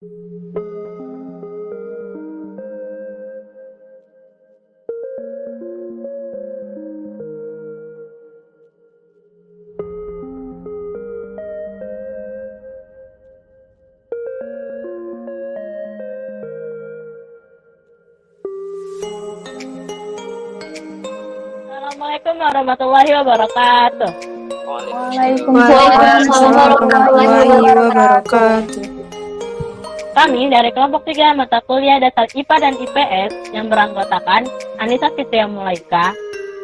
Assalamualaikum warahmatullahi wabarakatuh. Waalaikumsalam warahmatullahi wabarakatuh. Kami dari kelompok 3 mata kuliah dasar IPA dan IPS yang beranggotakan Anissa Fitria Mulaika,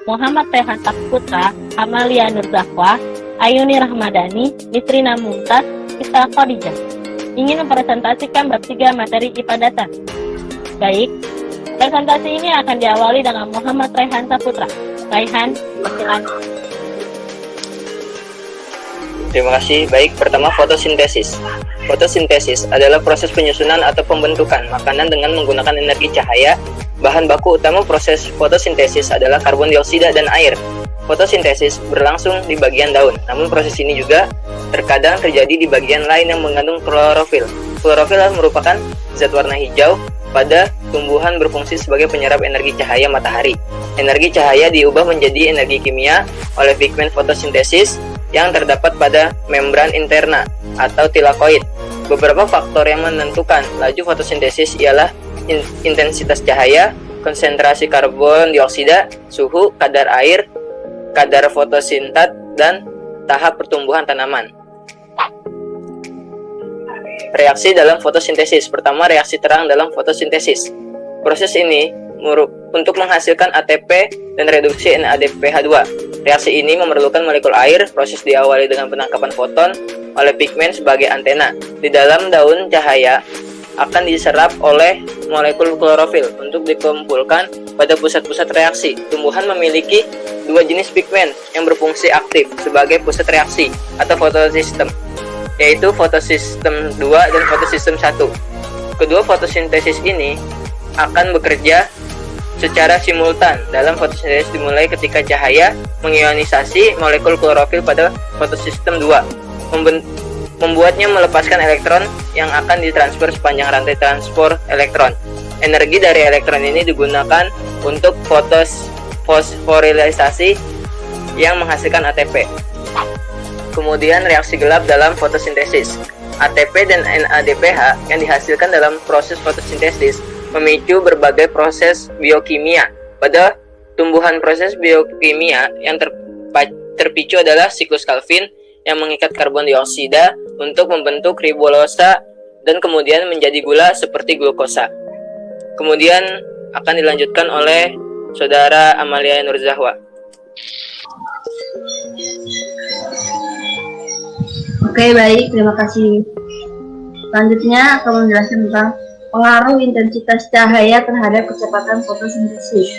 Muhammad Rehan Saputra, Amalia Nur Zahwa, Ayuni Rahmadani, Nisrina Mumtaz, Isa Khadijah ingin mempresentasikan bab 3 materi IPA dasar. Baik, presentasi ini akan diawali dengan Muhammad Rehan Saputra. Raihan, silakan. Terima kasih. Baik, pertama fotosintesis. Fotosintesis adalah proses penyusunan atau pembentukan makanan dengan menggunakan energi cahaya. Bahan baku utama proses fotosintesis adalah karbon dioksida dan air. Fotosintesis berlangsung di bagian daun, namun proses ini juga terkadang terjadi di bagian lain yang mengandung klorofil. Klorofil merupakan zat warna hijau pada tumbuhan berfungsi sebagai penyerap energi cahaya matahari. Energi cahaya diubah menjadi energi kimia oleh pigmen fotosintesis yang terdapat pada membran interna atau tilakoid. Beberapa faktor yang menentukan laju fotosintesis ialah intensitas cahaya, konsentrasi karbon dioksida, suhu, kadar air, kadar fotosintat, dan tahap pertumbuhan tanaman. Reaksi dalam fotosintesis. Pertama, reaksi terang dalam fotosintesis. Proses ini untuk menghasilkan ATP dan reduksi NADPH2. Reaksi ini memerlukan molekul air. Proses diawali dengan penangkapan foton oleh pigmen sebagai antena. Di dalam daun cahaya akan diserap oleh molekul klorofil untuk dikumpulkan pada pusat-pusat reaksi. Tumbuhan memiliki dua jenis pigmen yang berfungsi aktif sebagai pusat reaksi atau fotosistem, yaitu fotosistem 2 dan fotosistem 1. Kedua fotosintesis ini akan bekerja secara simultan. Dalam fotosintesis dimulai ketika cahaya mengionisasi molekul klorofil pada fotosistem 2, membuatnya melepaskan elektron yang akan ditransfer sepanjang rantai transport elektron. Energi dari elektron ini digunakan untuk fosforilisasi yang menghasilkan ATP. Kemudian reaksi gelap dalam fotosintesis. ATP dan NADPH yang dihasilkan dalam proses fotosintesis memicu berbagai proses biokimia. Pada tumbuhan, proses biokimia yang terpicu adalah siklus Calvin yang mengikat karbon dioksida untuk membentuk ribosa dan kemudian menjadi gula seperti glukosa. Kemudian akan dilanjutkan oleh Saudara Amalia Nur Zahwa. Oke, baik, terima kasih. Selanjutnya akan menjelaskan tentang pengaruh intensitas cahaya terhadap kecepatan fotosintesis.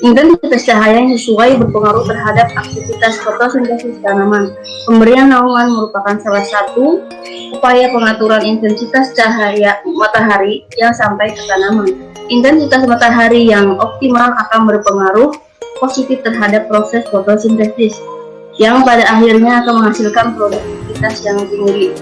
Intensitas cahaya yang sesuai berpengaruh terhadap aktivitas fotosintesis tanaman. Pemberian naungan merupakan salah satu upaya pengaturan intensitas cahaya matahari yang sampai ke tanaman. Intensitas matahari yang optimal akan berpengaruh positif terhadap proses fotosintesis, yang pada akhirnya akan menghasilkan produktivitas yang tinggi.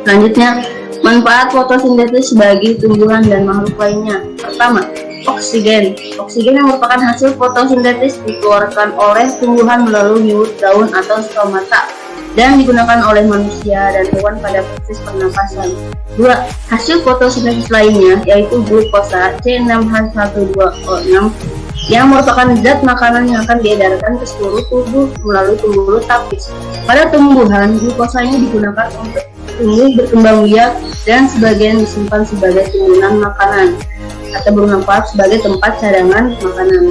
Selanjutnya, manfaat fotosintesis bagi tumbuhan dan makhluk lainnya. Pertama, oksigen. Oksigen yang merupakan hasil fotosintesis dikeluarkan oleh tumbuhan melalui biut daun atau stomata dan digunakan oleh manusia dan hewan pada proses pernapasan. 2. Hasil fotosintesis lainnya yaitu glukosa C6H12O6 yang merupakan zat makanan yang akan diedarkan ke seluruh tubuh melalui pembuluh tapis. Pada tumbuhan, glukosa ini digunakan untuk tumbuh berkembang biak dan sebagian disimpan sebagai timbunan makanan atau bermanfaat sebagai tempat cadangan makanan.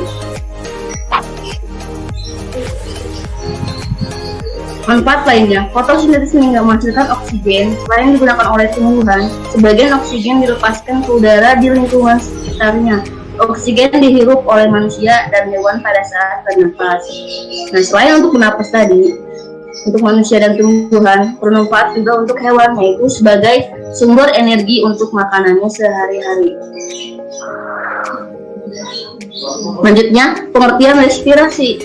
Manfaat lainnya, fotosintesis hingga menghasilkan oksigen. Selain digunakan oleh tumbuhan, sebagian oksigen dilepaskan ke udara di lingkungan sekitarnya. Oksigen dihirup oleh manusia dan hewan pada saat bernapas. Nah, selain untuk bernapas tadi, untuk manusia dan tumbuhan bermanfaat juga untuk hewan, yaitu sebagai sumber energi untuk makanannya sehari-hari. Selanjutnya, pengertian respirasi.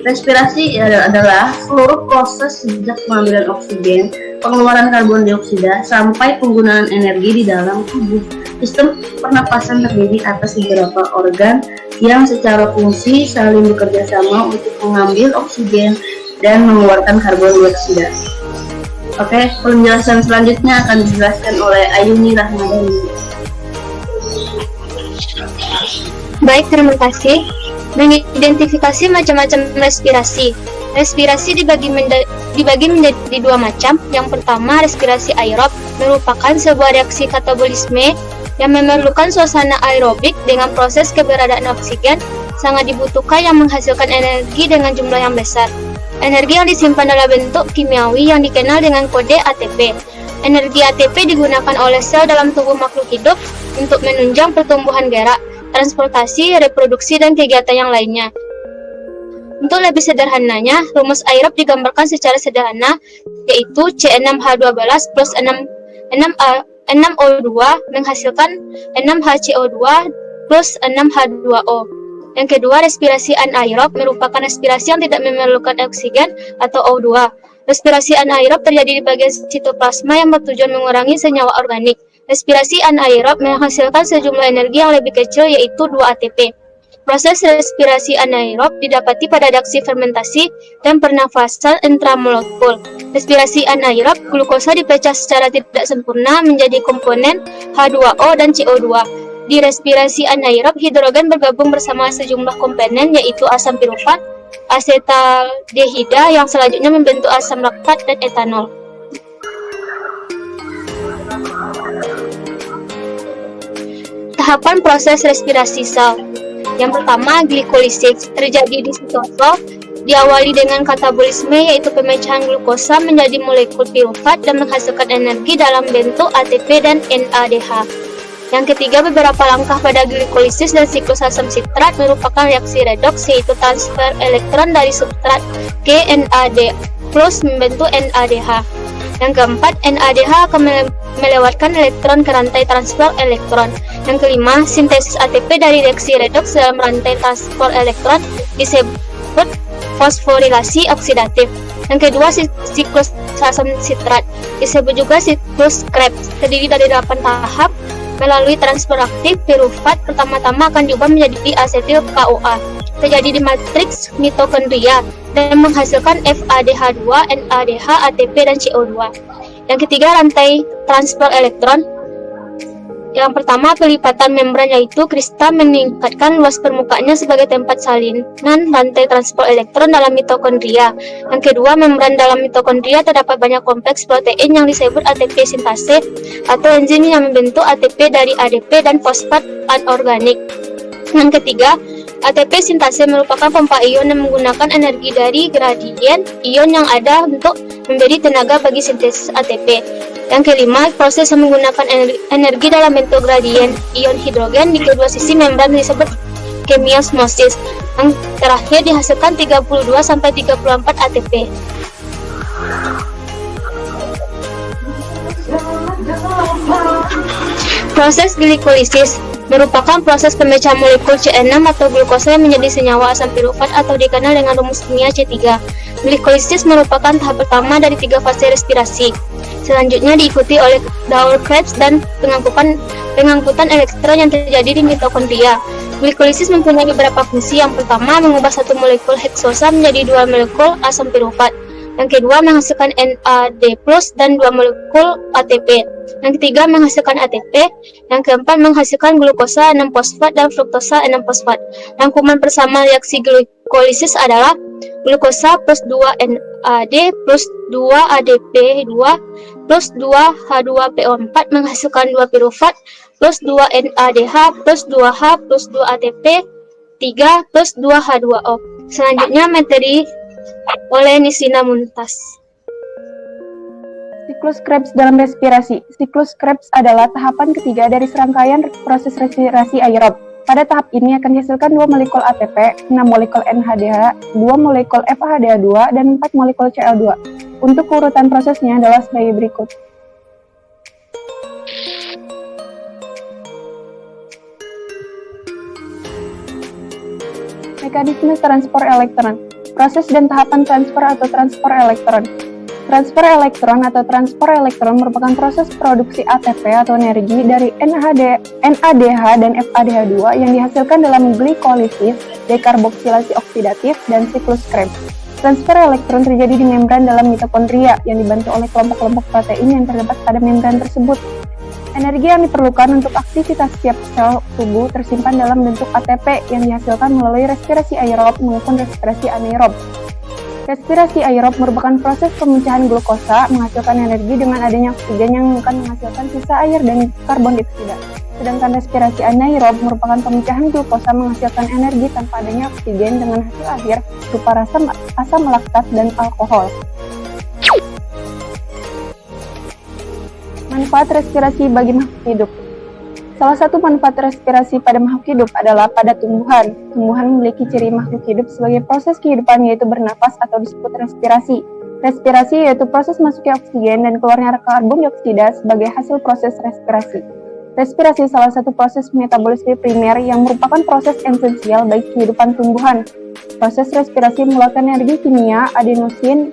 Respirasi adalah seluruh proses sejak pengambilan oksigen, pengeluaran karbon dioksida, sampai penggunaan energi di dalam tubuh. Sistem pernapasan terdiri atas beberapa organ yang secara fungsi saling bekerja sama untuk mengambil oksigen dan mengeluarkan karbon dioksida. Oke, penjelasan selanjutnya akan dijelaskan oleh Ayuni Rahmadani. Baik, terima kasih. Mengidentifikasi macam-macam respirasi. Respirasi dibagi menjadi dua macam. Yang pertama, respirasi aerob merupakan sebuah reaksi katabolisme yang memerlukan suasana aerobik dengan proses keberadaan oksigen sangat dibutuhkan yang menghasilkan energi dengan jumlah yang besar. Energi yang disimpan dalam bentuk kimiawi yang dikenal dengan kode ATP. Energi ATP digunakan oleh sel dalam tubuh makhluk hidup untuk menunjang pertumbuhan gerak, transportasi, reproduksi, dan kegiatan yang lainnya. Untuk lebih sederhananya, rumus aerob digambarkan secara sederhana, yaitu C6H12 plus 6O2 menghasilkan 6HCO2 plus 6H2O. Yang kedua, respirasi anaerob merupakan respirasi yang tidak memerlukan oksigen atau O2. Respirasi anaerob terjadi di bagian sitoplasma yang bertujuan mengurangi senyawa organik. Respirasi anaerob menghasilkan sejumlah energi yang lebih kecil, yaitu 2 ATP. Proses respirasi anaerob didapati pada reaksi fermentasi dan pernafasan intramolekul. Respirasi anaerob, glukosa dipecah secara tidak sempurna menjadi komponen H2O dan CO2. Di respirasi anaerob, hidrogen bergabung bersama sejumlah komponen, yaitu asam pirufat, asetaldehida yang selanjutnya membentuk asam laktat dan etanol. Tahapan proses respirasi sel. Yang pertama, glikolisis terjadi di sitosol, diawali dengan katabolisme, yaitu pemecahan glukosa menjadi molekul pirufat dan menghasilkan energi dalam bentuk ATP dan NADH. Yang ketiga, beberapa langkah pada glikolisis dan siklus asam sitrat merupakan reaksi redoks, yaitu transfer elektron dari substrat ke NAD plus membentuk NADH. Yang keempat, NADH akan melewatkan elektron ke rantai transfer elektron. Yang kelima, sintesis ATP dari reaksi redoks dalam rantai transfer elektron disebut fosforilasi oksidatif. Yang kedua, siklus asam sitrat disebut juga siklus Krebs, terdiri dari 8 tahap. Melalui transfer aktif, pirufat pertama-tama akan diubah menjadi asetil KOA, terjadi di matriks mitokondria dan menghasilkan FADH2, NADH, ATP, dan CO2. Yang ketiga, rantai transfer elektron. Yang pertama, pelipatan membran, yaitu kristal meningkatkan luas permukaannya sebagai tempat salinan rantai transfer elektron dalam mitokondria. Yang kedua, membran dalam mitokondria terdapat banyak kompleks protein yang disebut ATP sintase atau enzim yang membentuk ATP dari ADP dan fosfat anorganik. Yang ketiga, ATP sintase merupakan pompa ion yang menggunakan energi dari gradien ion yang ada untuk memberi tenaga bagi sintesis ATP. Yang kelima, proses yang menggunakan energi dalam bentuk gradien ion hidrogen di kedua sisi membran disebut chemiosmosis. Yang terakhir dihasilkan 32-34 ATP. Proses glikolisis merupakan proses pemecahan molekul C6 atau glukosa yang menjadi senyawa asam pirufat atau dikenal dengan rumus kimia C3. Glikolisis merupakan tahap pertama dari 3 fase respirasi. Selanjutnya diikuti oleh Dower-Krebs dan pengangkutan elektron yang terjadi di mitokondria. Glikolisis mempunyai beberapa fungsi. Yang pertama, mengubah satu molekul heksosa menjadi 2 molekul asam pirufat. Yang kedua, menghasilkan NAD+ dan 2 molekul ATP. Yang ketiga, menghasilkan ATP. Yang keempat, menghasilkan glukosa 6-fosfat dan fruktosa 6-fosfat. Rangkuman bersama reaksi glikolisis adalah glukosa plus 2 NAD plus 2 ADP2 plus 2 H2PO4 menghasilkan 2 pirufat plus 2 NADH plus 2H plus 2 ATP 3 plus 2 H2O. Selanjutnya materi oleh Nisina Muntas. Siklus Krebs dalam respirasi. Siklus Krebs adalah tahapan ketiga dari serangkaian proses respirasi aerob. Pada tahap ini akan dihasilkan 2 molekul ATP, 6 molekul NADH, 2 molekul FADH2, dan 4 molekul Cl2. Untuk urutan prosesnya adalah sebagai berikut. Mekanisme transport elektron. Proses dan tahapan transfer atau transfer elektron. Transfer elektron atau transport elektron merupakan proses produksi ATP atau energi dari NADH dan FADH2 yang dihasilkan dalam glikolisis, dekarboksilasi oksidatif, dan siklus Krebs. Transfer elektron terjadi di membran dalam mitokondria yang dibantu oleh kelompok-kelompok protein yang terdapat pada membran tersebut. Energi yang diperlukan untuk aktivitas setiap sel tubuh tersimpan dalam bentuk ATP yang dihasilkan melalui respirasi aerob maupun respirasi anaerob. Respirasi aerob merupakan proses pemecahan glukosa menghasilkan energi dengan adanya oksigen yang akan menghasilkan sisa air dan karbon dioksida. Sedangkan respirasi anaerob merupakan pemecahan glukosa menghasilkan energi tanpa adanya oksigen dengan hasil akhir berupa asam laktat dan alkohol. Manfaat respirasi bagi makhluk hidup. Salah satu manfaat respirasi pada makhluk hidup adalah pada tumbuhan. Tumbuhan memiliki ciri makhluk hidup sebagai proses kehidupan yaitu bernapas atau disebut respirasi. Respirasi yaitu proses masuknya oksigen dan keluarnya karbon dioksida sebagai hasil proses respirasi. Respirasi salah satu proses metabolisme primer yang merupakan proses esensial bagi kehidupan tumbuhan. Proses respirasi mengeluarkan energi kimia adenosin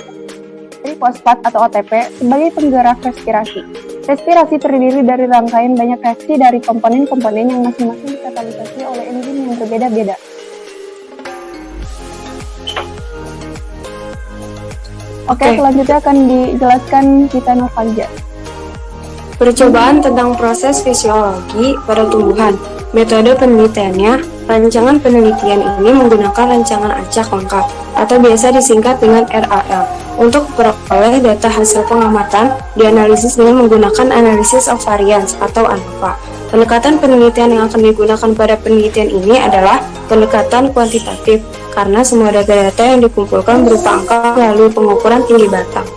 trifosfat atau ATP sebagai penggerak respirasi. Respirasi terdiri dari rangkaian banyak reaksi dari komponen-komponen yang masing-masing dikatalisasi oleh enzim yang berbeda-beda. Oke, selanjutnya akan dijelaskan Gita Nurfaliza. Percobaan tentang proses fisiologi pada tumbuhan. Metode penelitiannya, rancangan penelitian ini menggunakan rancangan acak lengkap atau biasa disingkat dengan RAL. Untuk memperoleh data hasil pengamatan, dianalisis dengan menggunakan analisis of variance atau ANOVA. Pendekatan penelitian yang akan digunakan pada penelitian ini adalah pendekatan kuantitatif, karena semua data-data yang dikumpulkan berupa angka melalui pengukuran tinggi batang.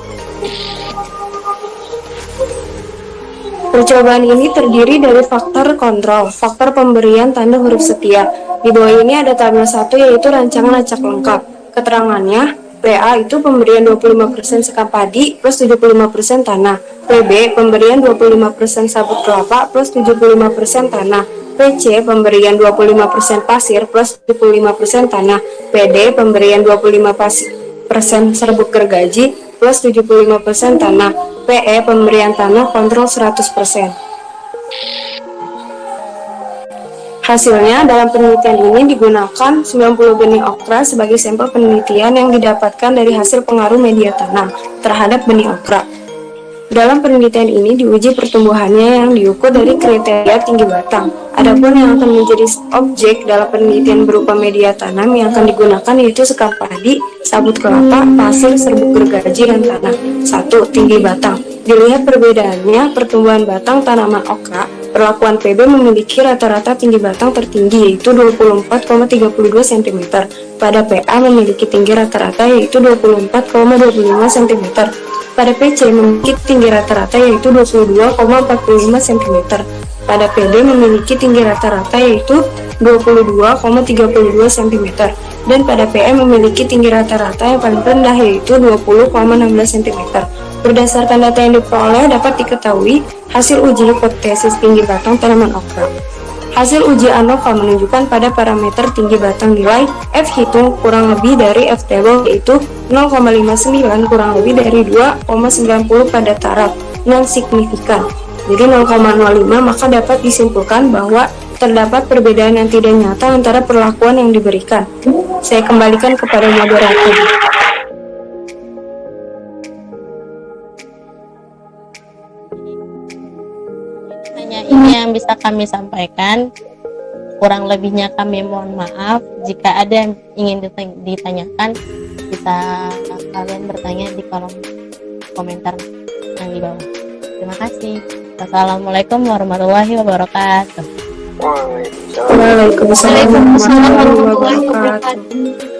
Percobaan ini terdiri dari faktor kontrol, faktor pemberian tanda huruf setia. Di bawah ini ada tabel 1 yaitu rancangan acak lengkap. Keterangannya, PA itu pemberian 25% sekam padi plus 75% tanah. PB pemberian 25% sabut kelapa plus 75% tanah. PC pemberian 25% pasir plus 75% tanah. PD pemberian 25% serbuk gergaji plus 75% tanah. PE pemberian tanah kontrol 100%. Hasilnya, dalam penelitian ini digunakan 90 benih okra sebagai sampel penelitian yang didapatkan dari hasil pengaruh media tanam terhadap benih okra. Dalam penelitian ini diuji pertumbuhannya yang diukur dari kriteria tinggi batang. Adapun yang akan menjadi objek dalam penelitian berupa media tanam yang akan digunakan yaitu sekam padi, sabut kelapa, pasir, serbuk gergaji, dan tanah. 1. Tinggi batang. Dilihat perbedaannya, pertumbuhan batang tanaman okra, perlakuan PB memiliki rata-rata tinggi batang tertinggi yaitu 24,32 cm. Pada PA memiliki tinggi rata-rata yaitu 24,25 cm. Pada PC memiliki tinggi rata-rata yaitu 22,45 cm. Pada PD memiliki tinggi rata-rata yaitu 22,32 cm. Dan pada PM memiliki tinggi rata-rata yang paling rendah yaitu 20,16 cm. Berdasarkan data yang diperoleh dapat diketahui hasil uji hipotesis tinggi batang tanaman okra. Hasil uji ANOVA menunjukkan pada parameter tinggi batang nilai F hitung kurang lebih dari F table yaitu 0,59 kurang lebih dari 2,90 pada taraf non signifikan. Jadi 0,05 maka dapat disimpulkan bahwa terdapat perbedaan yang tidak nyata antara perlakuan yang diberikan. Saya kembalikan kepada moderator. Hanya ini yang bisa kami sampaikan. Kurang lebihnya kami mohon maaf. Jika ada yang ingin ditanyakan, bisa kalian bertanya di kolom komentar yang di bawah. Terima kasih. Wassalamualaikum warahmatullahi wabarakatuh. Waalaikumsalam warahmatullahi wabarakatuh.